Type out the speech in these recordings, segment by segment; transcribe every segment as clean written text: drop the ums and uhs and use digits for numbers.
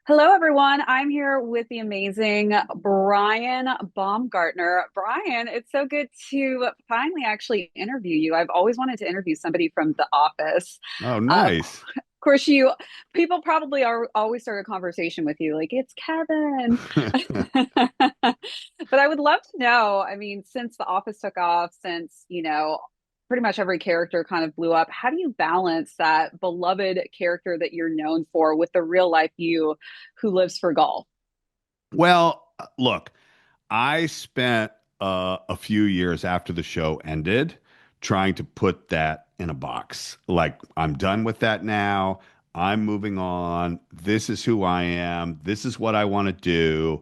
Hello, everyone. I'm here with the amazing Brian Baumgartner. Brian, it's so good to finally actually interview you. I've always wanted to interview somebody from The Office. Oh, Of nice. course, you people probably are always start a conversation with you like it's Kevin. But I would love to know, I mean, since The Office took off, since, pretty much every character kind of blew up, how do you balance that beloved character that you're known for with the real life you who lives for golf? Well, look, I spent a few years after the show ended trying to put that in a box. Like, I'm done with that now. I'm moving on. This is who I am. This is what I want to do.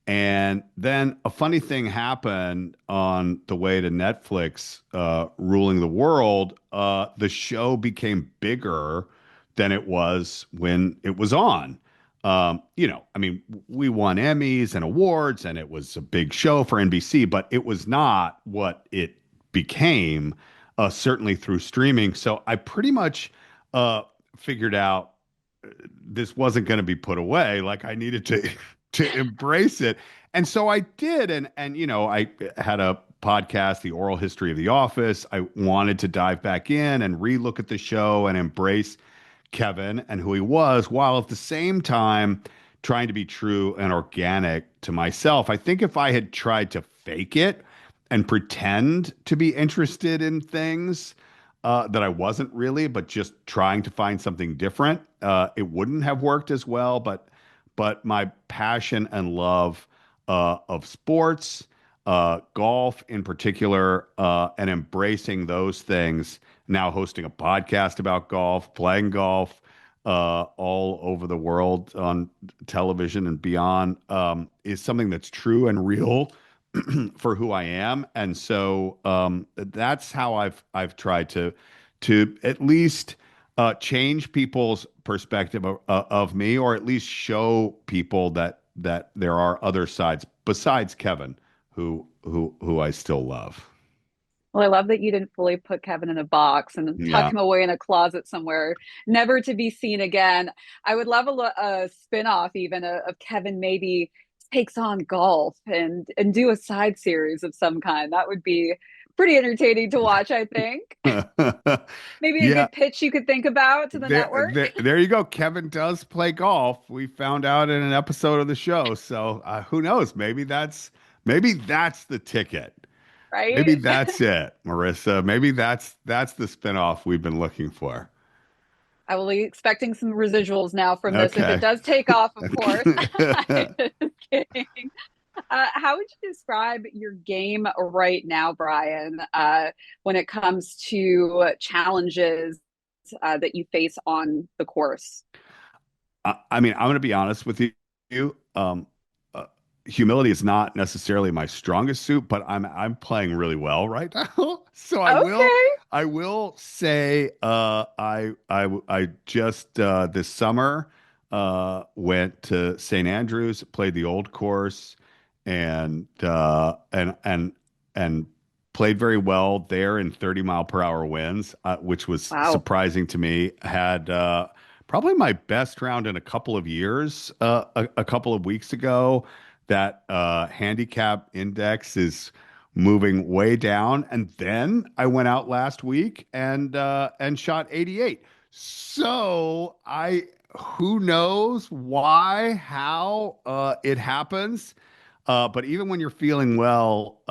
And then a funny thing happened on the way to Netflix, ruling the world. The show became bigger than it was when it was on. I mean, we won Emmys and awards, and it was a big show for NBC, but it was not what it became, certainly through streaming. So I pretty much uh, figured out this wasn't going to be put away. Like I needed to to embrace it, and so I did. And I had a podcast, The Oral History of The Office. I wanted to dive back in and relook at the show and embrace Kevin and who he was, while at the same time trying to be true and organic to myself. I think if I had tried to fake it and pretend to be interested in things that I wasn't really, but just trying to find something different, it wouldn't have worked as well. But my passion and love of sports, golf in particular, and embracing those things. Now hosting a podcast about golf, playing golf all over the world on television and beyond, is something that's true and real for who I am. And so that's how I've tried to at least change people's perspective of me, or at least show people that there are other sides besides Kevin, who I still love. Well, I love that you didn't fully put Kevin in a box and tuck Yeah. him away in a closet somewhere, never to be seen again. I would love a spin-off even of Kevin maybe takes on golf and do a side series of some kind. That would be pretty entertaining to watch, I think. Maybe a Yeah. good pitch you could think about to the network. There you go. Kevin does play golf. We found out in an episode of the show. So who knows? Maybe that's the ticket. Maybe Right? that's it, Marissa. Maybe that's the spinoff we've been looking for. I will be expecting some residuals now from this if it Okay. does take off, of course. Just kidding. How would you describe your game right now, Brian, when it comes to challenges that you face on the course? I mean, I'm going to be honest with you. Uh, Humility is not necessarily my strongest suit, but I'm playing really well right now. So Okay. I will say I just this summer went to St. Andrews, played the old course, and and played very well there in 30-mile-per-hour winds, which was Wow. surprising to me. Had probably my best round in a couple of years, a couple of weeks ago. That handicap index is moving way down. And then I went out last week and shot 88. So I who knows why, how it happens. But even when you're feeling well,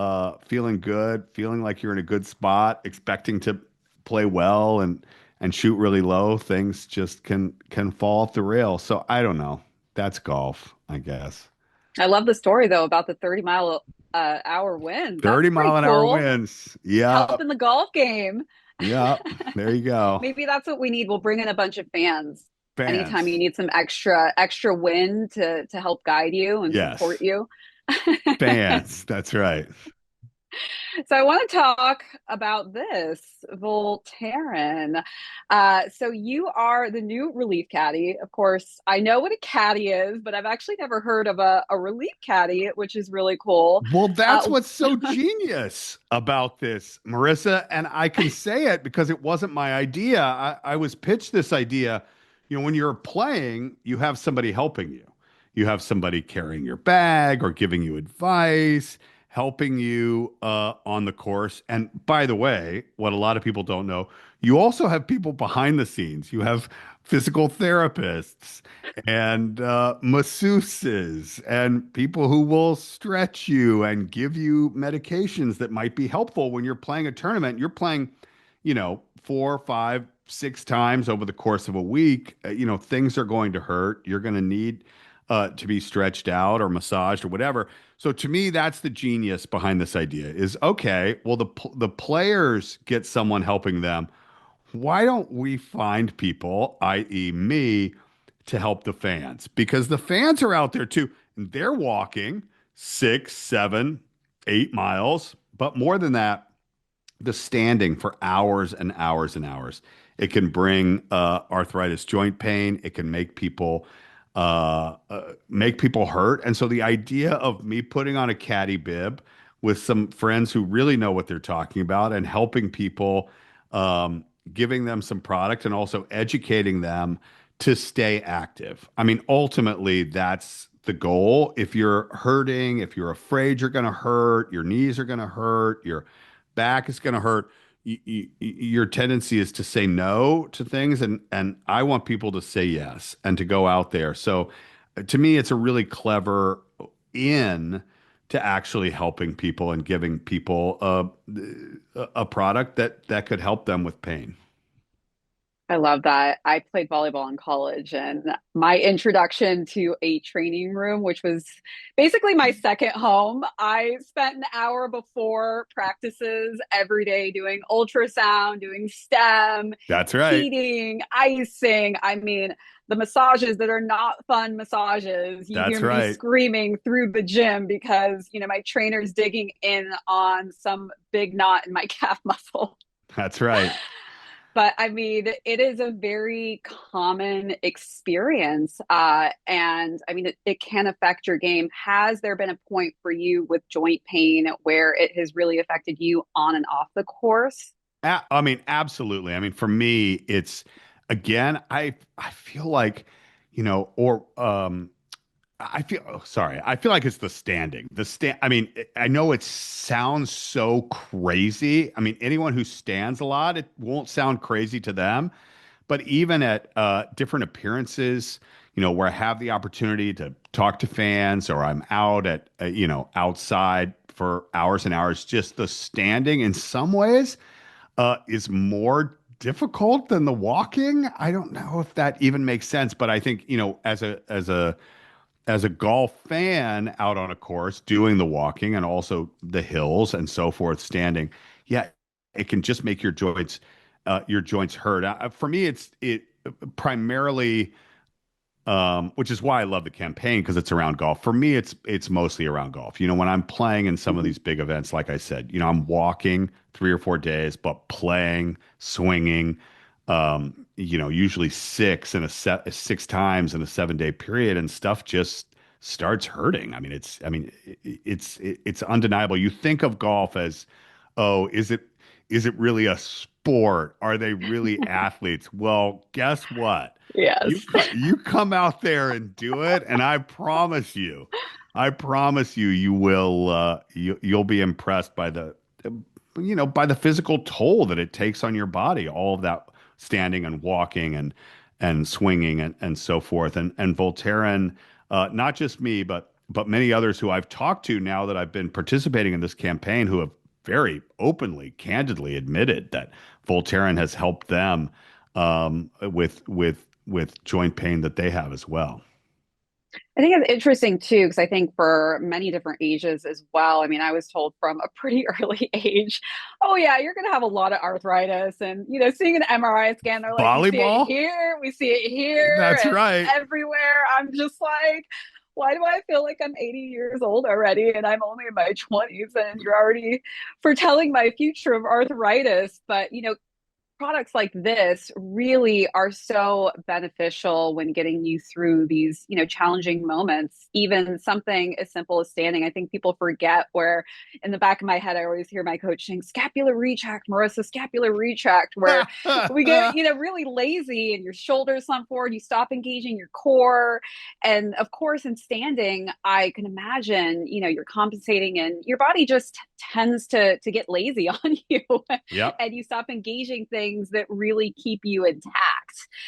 feeling good, feeling like you're in a good spot, expecting to play well and shoot really low, things just can fall off the rail. So I don't know. That's golf, I guess. I love the story, though, about the 30-mile hour wind. 30 That's pretty mile an hour cool. winds. Yeah. Helping the golf game. Yeah. There you go. Maybe that's what we need. We'll bring in a bunch of fans anytime you Fans. need some extra wind to help guide you and support Yes. you. Fans. That's right. So I want to talk about this, Voltaren. So you are the new relief caddy. Of course, I know what a caddy is, but I've actually never heard of a relief caddy, which is really cool. Well, that's Uh, what's so genius about this, Marissa. And I can say it because it wasn't my idea. I was pitched this idea. When you're playing, you have somebody helping you. You have somebody carrying your bag or giving you advice, helping you on the course. And by the way, what a lot of people don't know, you also have people behind the scenes. You have physical therapists and masseuses and people who will stretch you and give you medications that might be helpful when you're playing a tournament. You're playing, four, five, six times over the course of a week. Things are going to hurt. You're going to need to be stretched out or massaged or whatever. So to me, that's the genius behind this idea is okay, well, the players get someone helping them. Why don't we find people, i.e., me, to help the fans? Because the fans are out there too. And they're walking 6, 7, 8 miles, but more than that, the standing for hours and hours and hours. It can bring arthritis joint pain. It can make people hurt. And so the idea of me putting on a caddy bib with some friends who really know what they're talking about and helping people, giving them some product and also educating them to stay active. I mean, ultimately, that's the goal. If you're hurting, if you're afraid you're going to hurt, your knees are going to hurt, your back is going to hurt. Your tendency is to say no to things, and I want people to say yes and to go out there. So, to me, it's a really clever in to actually helping people and giving people a product that could help them with pain. I love that. I played volleyball in college, and my introduction to a training room, which was basically my second home, I spent an hour before practices every day doing ultrasound, doing STEM, That's right. heating, icing. I mean, the massages that are not fun massages. You hear That's me right. screaming through the gym because, my trainer's digging in on some big knot in my calf muscle. That's right. But I mean, it is a very common experience. And I mean, it can affect your game. Has there been a point for you with joint pain where it has really affected you on and off the course? I mean, absolutely. I mean, for me, it's again, I feel like, or I feel sorry. I feel like it's the standing. I mean, I know it sounds so crazy. I mean, anyone who stands a lot, it won't sound crazy to them. But even at different appearances, where I have the opportunity to talk to fans, or I'm out at outside for hours and hours, just the standing in some ways is more difficult than the walking. I don't know if that even makes sense, but I think, as a golf fan out on a course doing the walking and also the hills and so forth standing, yeah, it can just make your joints hurt. For me, it primarily, which is why I love the campaign because it's around golf. For me, it's mostly around golf. When I'm playing in some of Mhm. these big events, like I said, I'm walking 3 or 4 days, but playing, swinging, usually six times in a 7 day period, and stuff just starts hurting. I mean, it's undeniable. You think of golf as, oh, is it really a sport? Are they really athletes? Well, guess what? You Yes. you come out there and do it, and I promise you, you will you'll be impressed by the physical toll that it takes on your body. All of that standing and walking and swinging and so forth. And Voltaren, not just me, but many others who I've talked to now that I've been participating in this campaign, who have very openly, candidly admitted that Voltaren has helped them with joint pain that they have as well. I think it's interesting too, because I think for many different ages as well. I mean, I was told from a pretty early age, oh, yeah, you're going to have a lot of arthritis. And, seeing an MRI scan, they're like, we see it Volleyball? here, we see it here, That's and right. everywhere. I'm just like, why do I feel like I'm 80 years old already and I'm only in my 20s and you're already foretelling my future of arthritis? But, products like this really are so beneficial when getting you through these, challenging moments. Even something as simple as standing. I think people forget where in the back of my head, I always hear my coach saying, scapular retract, Marissa, scapular retract, where we get, really lazy and your shoulders slump forward, you stop engaging your core. And of course, in standing, I can imagine, you're compensating and your body just tends to get lazy on you Yep. and you stop engaging things that really keep you intact.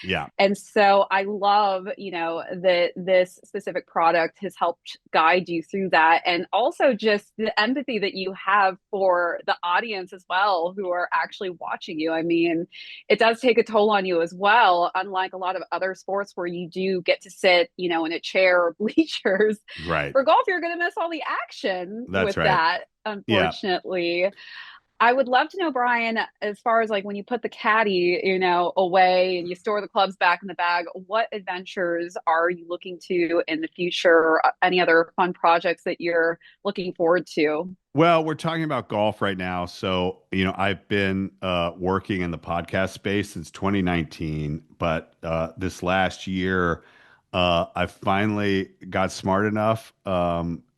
Yeah. And so I love, that this specific product has helped guide you through that. And also just the empathy that you have for the audience as well, who are actually watching you. I mean, it does take a toll on you as well, unlike a lot of other sports where you do get to sit, in a chair or bleachers. Right. For golf, you're going to miss all the action That's with right. that, Yeah. unfortunately. I would love to know, Brian, as far as like when you put the caddy, away and you store the clubs back in the bag, what adventures are you looking to in the future? Any other fun projects that you're looking forward to? Well, we're talking about golf right now. So, I've been working in the podcast space since 2019, but this last year, I finally got smart enough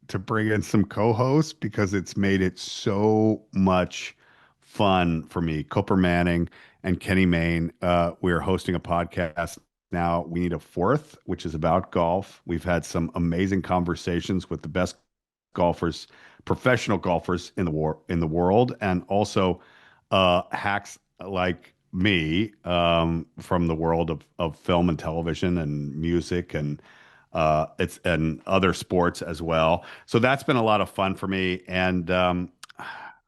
to bring in some co-hosts because it's made it so much fun for me. Cooper Manning and Kenny Mayne, we are hosting a podcast now. We need a fourth, which is about golf. We've had some amazing conversations with the best golfers, professional golfers in the world, and also hacks like me from the world of film and television and music and it's and other sports as well. So that's been a lot of fun for me. And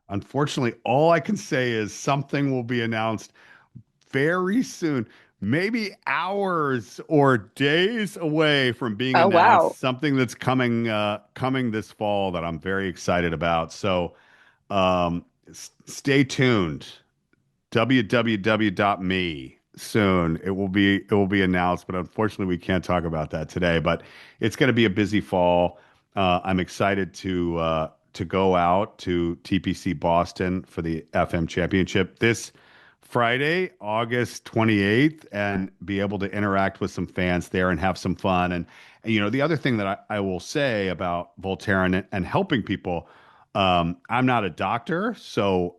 unfortunately, all I can say is something will be announced very soon, maybe hours or days away from being Oh, wow. announced, something that's coming this fall that I'm very excited about. So stay tuned. www.me soon. It will be announced, but unfortunately we can't talk about that today. But it's going to be a busy fall. I'm excited to go out to TPC Boston for the FM Championship this Friday, August 28th, and be able to interact with some fans there and have some fun. And the other thing that I will say about Voltaire and helping people, I'm not a doctor, so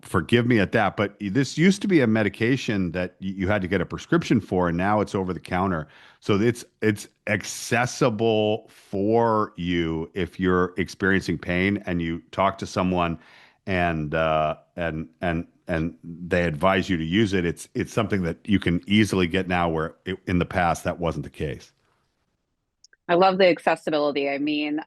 forgive me at that. But this used to be a medication that you had to get a prescription for, and now it's over the counter. So it's accessible for you if you're experiencing pain and you talk to someone and they advise you to use it. It's something that you can easily get now, where in the past that wasn't the case. I love the accessibility. I mean,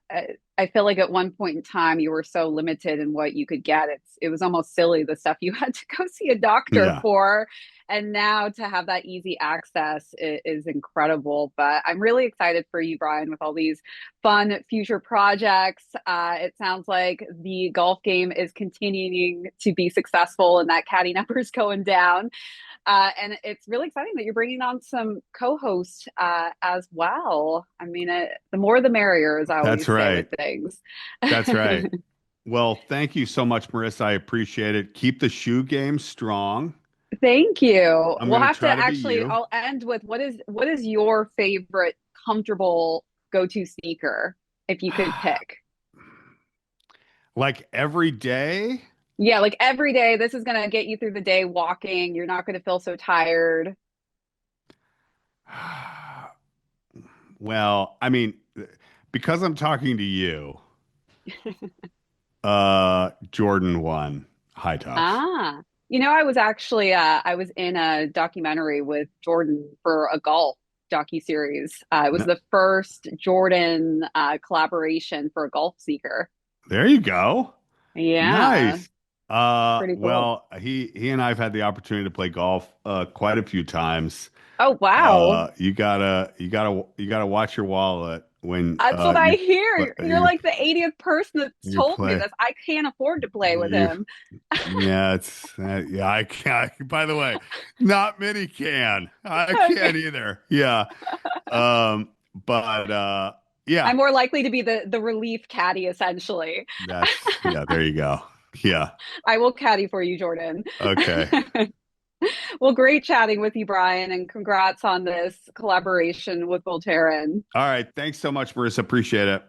I feel like at one point in time you were so limited in what you could get. It was almost silly the stuff you had to go see a doctor Yeah. for, and now to have that easy access is incredible. But I'm really excited for you, Brian, with all these fun future projects. It sounds like the golf game is continuing to be successful, and that caddy number is going down. And it's really exciting that you're bringing on some co-hosts as well. I mean, the more the merrier, as I That's always say with right. things. That's right. Well, thank you so much, Marissa. I appreciate it. Keep the shoe game strong. Thank you. I'm We'll going to have to try to be actually, you. I'll end with what is your favorite comfortable go-to sneaker if you could pick? Like every day. Yeah, like every day, this is going to get you through the day walking. You're not going to feel so tired. Well, I mean, because I'm talking to you, Jordan 1 high tops. Ah, I was actually I was in a documentary with Jordan for a golf docu-series. It was No, the first Jordan collaboration for a golf seeker. there you go. Yeah, Nice. pretty cool. Well, he and I've had the opportunity to play golf quite a few times. Oh, wow. You gotta watch your wallet when That's what I pl- hear. You're you like the 80th person that's you told me play this. I can't afford to play with you him. yeah it's yeah I can't. By the way, not many can. I can't Okay. either. Yeah. Um. But yeah. I'm more likely to be the relief caddy, essentially. Yeah. There you go. Yeah. I will caddy for you, Jordan. Okay. Well, great chatting with you, Brian, and congrats on this collaboration with Voltaren. All right. Thanks so much, Marissa. Appreciate it.